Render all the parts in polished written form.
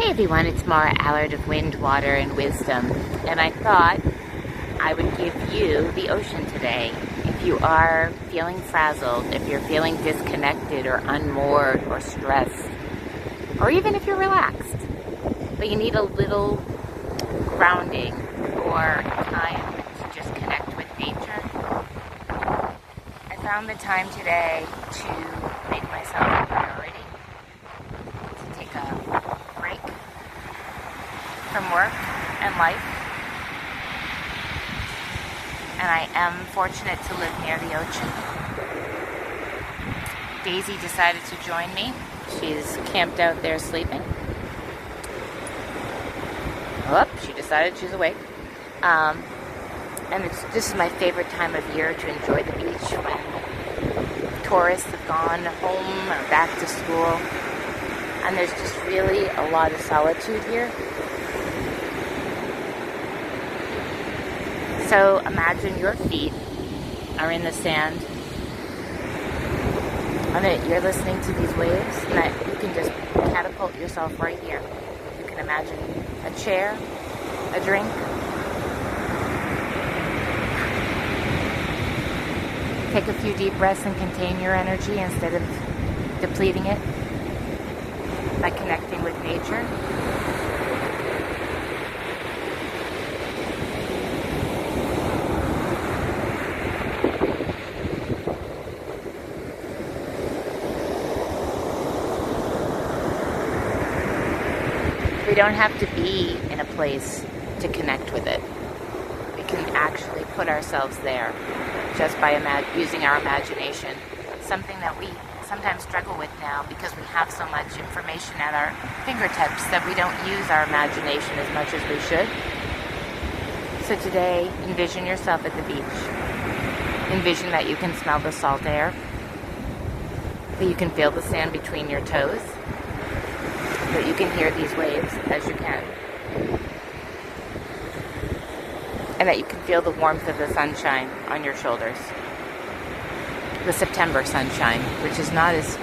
Hey everyone, it's Mara Allard of Wind, Water, and Wisdom, and I thought I would give you the ocean today. If you are feeling frazzled, if you're feeling disconnected or unmoored or stressed, or even if you're relaxed, but you need a little grounding or time to just connect with nature, I found the time today to make myself a priority, to take a break from work and life. And I am fortunate to live near the ocean. Daisy decided to join me. She's camped out there sleeping. Oh, she decided she's awake. And this is my favorite time of year to enjoy the beach when tourists have gone home or back to school. And there's just really a lot of solitude here. So imagine your feet are in the sand, and that you're listening to these waves, and that you can just catapult yourself right here. You can imagine a chair, a drink, take a few deep breaths and contain your energy instead of depleting it by connecting with nature. We don't have to be in a place to connect with it. We can actually put ourselves there just by using our imagination, something that we sometimes struggle with now because we have so much information at our fingertips that we don't use our imagination as much as we should. So today, envision yourself at the beach. Envision that you can smell the salt air, that you can feel the sand between your toes, that you can hear these waves as you can, and that you can feel the warmth of the sunshine on your shoulders. The September sunshine, which is not as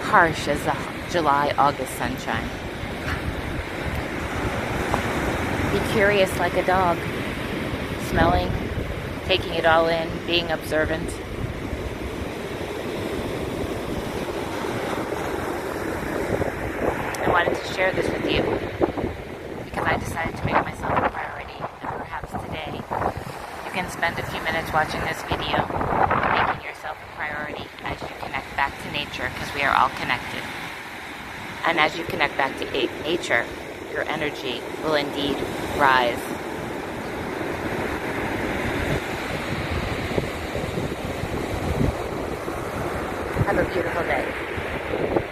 harsh as the July, August sunshine. Be curious like a dog, smelling, taking it all in, being observant. I wanted to share this with you because I decided to make myself a priority, and perhaps today you can spend a few minutes watching this video, making yourself a priority as you connect back to nature, because we are all connected. And as you connect back to nature, your energy will indeed rise. Have a beautiful day.